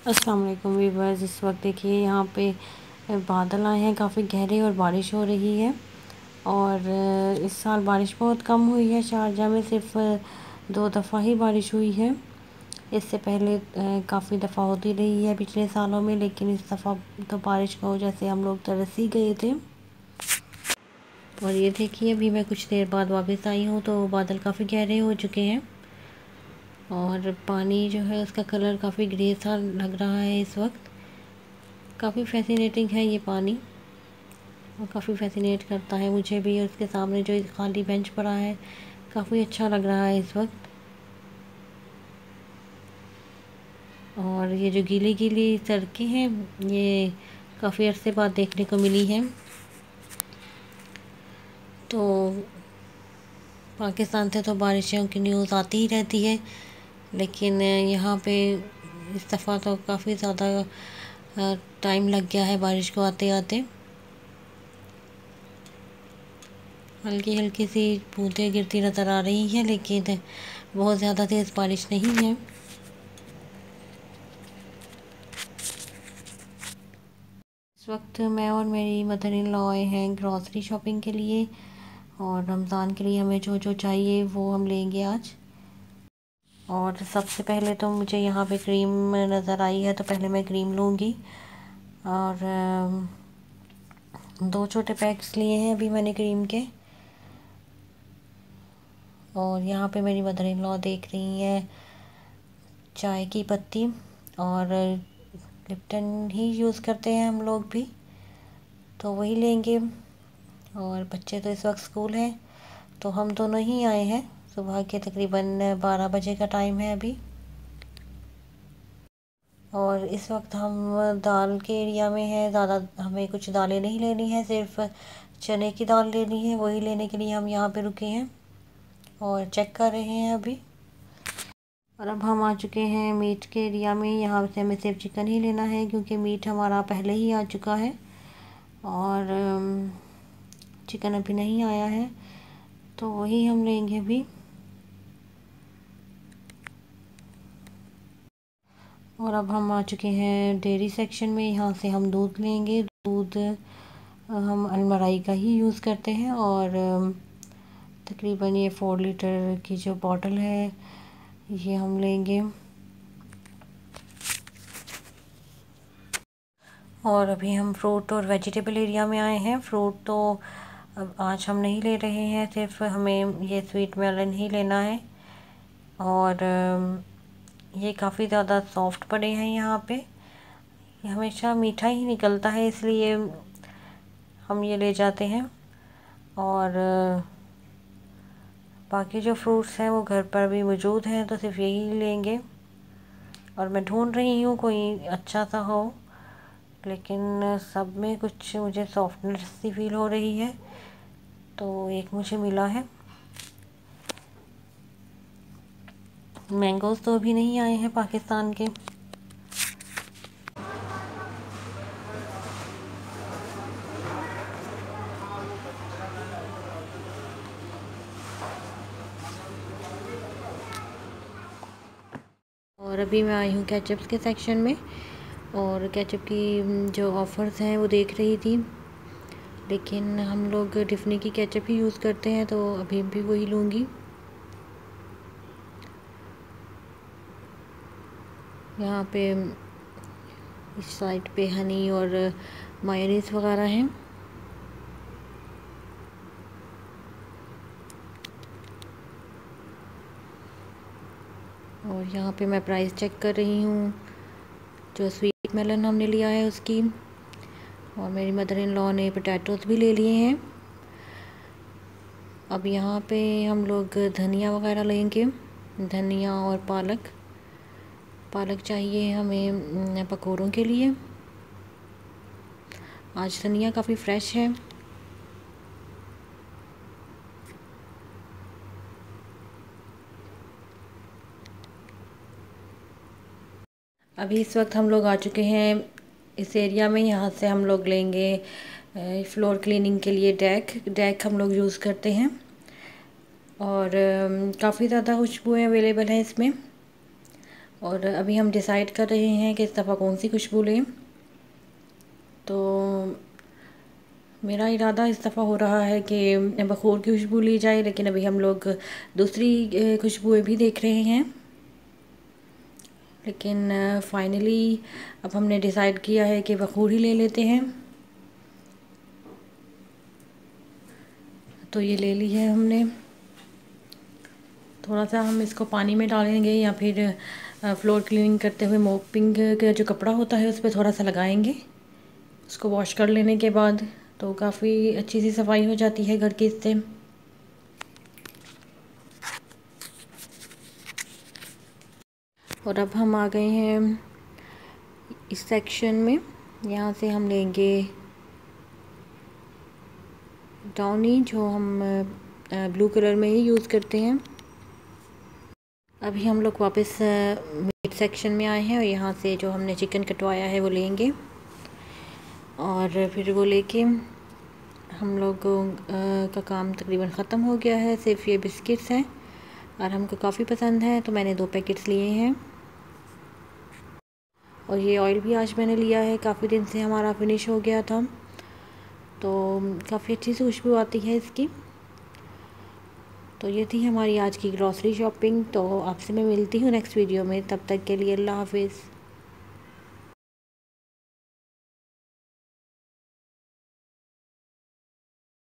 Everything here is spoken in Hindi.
अस्सलाम वालेकुम व्यूअर्स। इस वक्त देखिए यहाँ पे बादल आए हैं काफ़ी गहरे और बारिश हो रही है। और इस साल बारिश बहुत कम हुई है। शारजा में सिर्फ 2 दफ़ा ही बारिश हुई है। इससे पहले काफ़ी दफ़ा होती रही है पिछले सालों में, लेकिन इस दफ़ा तो बारिश की वजह से हम लोग तरस ही गए थे। और ये देखिए अभी मैं कुछ देर बाद वापस आई हूँ तो बादल काफ़ी गहरे हो चुके हैं और पानी जो है उसका कलर काफ़ी ग्रे सा लग रहा है इस वक्त। काफ़ी फैसिनेटिंग है ये पानी और काफ़ी फैसिनेट करता है मुझे भी। और उसके सामने जो खाली बेंच पड़ा है काफ़ी अच्छा लग रहा है इस वक्त। और ये जो गीली गीली सड़कें हैं ये काफ़ी अरसे बाद देखने को मिली हैं। तो पाकिस्तान से तो बारिशों की न्यूज़ आती ही रहती है, लेकिन यहाँ पे इस दफ़ा तो काफ़ी ज़्यादा टाइम लग गया है बारिश को आते आते। हल्की हल्की सी बूंदें गिरती नज़र आ रही हैं, लेकिन बहुत ज़्यादा तेज़ बारिश नहीं है। इस वक्त मैं और मेरी मदर इन लॉ आए हैं ग्रॉसरी शॉपिंग के लिए, और रमज़ान के लिए हमें जो जो चाहिए वो हम लेंगे आज। और सबसे पहले तो मुझे यहाँ पे क्रीम नज़र आई है तो पहले मैं क्रीम लूँगी। और 2 छोटे पैक्स लिए हैं अभी मैंने क्रीम के। और यहाँ पे मेरी मदर इन लॉ देख रही हैं चाय की पत्ती, और लिप्टन ही यूज़ करते हैं हम लोग भी, तो वही लेंगे। और बच्चे तो इस वक्त स्कूल हैं तो हम दोनों ही आए हैं। सुबह के तकरीबन 12 बजे का टाइम है अभी। और इस वक्त हम दाल के एरिया में हैं। ज़्यादा हमें कुछ दालें नहीं लेनी है, सिर्फ चने की दाल लेनी है। वही लेने के लिए हम यहाँ पे रुके हैं और चेक कर रहे हैं अभी। और अब हम आ चुके हैं मीट के एरिया में। यहाँ से हमें सिर्फ चिकन ही लेना है क्योंकि मीट हमारा पहले ही आ चुका है और चिकन अभी नहीं आया है, तो वही हम लेंगे अभी। और अब हम आ चुके हैं डेयरी सेक्शन में। यहाँ से हम दूध लेंगे। दूध हम अलमराई का ही यूज़ करते हैं और तकरीबन ये 4 लीटर की जो बॉटल है ये हम लेंगे। और अभी हम फ्रूट और वेजिटेबल एरिया में आए हैं। फ्रूट तो अब आज हम नहीं ले रहे हैं, सिर्फ हमें ये स्वीट मेलन ही लेना है। और ये काफ़ी ज़्यादा सॉफ्ट पड़े हैं यहाँ पे। ये हमेशा मीठा ही निकलता है इसलिए हम ये ले जाते हैं। और बाकी जो फ्रूट्स हैं वो घर पर भी मौजूद हैं तो सिर्फ यही लेंगे। और मैं ढूंढ रही हूँ कोई अच्छा सा हो, लेकिन सब में कुछ मुझे सॉफ्टनेस सी फील हो रही है, तो एक मुझे मिला है। मैंगोज़ तो अभी नहीं आए हैं पाकिस्तान के। और अभी मैं आई हूँ केचप्स के सेक्शन में, और केचप की जो ऑफ़र्स हैं वो देख रही थी, लेकिन हम लोग टिफ़नी की केचप ही यूज़ करते हैं तो अभी भी वही लूँगी। यहाँ पे इस साइड पे हनी और मायोनीज़ वगैरह हैं। और यहाँ पे मैं प्राइस चेक कर रही हूँ जो स्वीट मेलन हमने लिया है उसकी। और मेरी मदर इन लॉ ने पोटैटोज़ भी ले लिए हैं। अब यहाँ पे हम लोग धनिया वगैरह लेंगे, धनिया और पालक। पालक चाहिए हमें पकौड़ों के लिए। आज धनिया काफ़ी फ्रेश है। अभी इस वक्त हम लोग आ चुके हैं इस एरिया में। यहाँ से हम लोग लेंगे फ्लोर क्लीनिंग के लिए डैक हम लोग यूज़ करते हैं। और काफ़ी ज़्यादा खुशबुएँ अवेलेबल हैं इसमें। और अभी हम डिसाइड कर रहे हैं कि इस दफ़ा कौन सी खुशबू लें। तो मेरा इरादा इस दफ़ा हो रहा है कि बखूर की खुशबू ली जाए, लेकिन अभी हम लोग दूसरी खुशबुएं भी देख रहे हैं। लेकिन फाइनली अब हमने डिसाइड किया है कि बखूर ही ले लेते हैं। तो ये ले ली है हमने। थोड़ा सा हम इसको पानी में डालेंगे या फिर फ्लोर क्लीनिंग करते हुए मोपिंग का जो कपड़ा होता है उस पर थोड़ा सा लगाएंगे। उसको वॉश कर लेने के बाद तो काफ़ी अच्छी सी सफाई हो जाती है घर की इससे। और अब हम आ गए हैं इस सेक्शन में। यहाँ से हम लेंगे डाउनी, जो हम ब्लू कलर में ही यूज़ करते हैं। अभी हम लोग वापस मीट सेक्शन में आए हैं और यहाँ से जो हमने चिकन कटवाया है वो लेंगे और फिर वो लेके हम लोगों का काम तकरीबन ख़त्म हो गया है। सिर्फ ये बिस्किट्स हैं और हमको काफ़ी पसंद है तो मैंने 2 पैकेट्स लिए हैं। और ये ऑयल भी आज मैंने लिया है, काफ़ी दिन से हमारा फिनिश हो गया था, तो काफ़ी अच्छी सी खुशबू आती है इसकी। तो ये थी हमारी आज की ग्रॉसरी शॉपिंग। तो आपसे मैं मिलती हूँ नेक्स्ट वीडियो में, तब तक के लिए अल्लाह हाफिज़।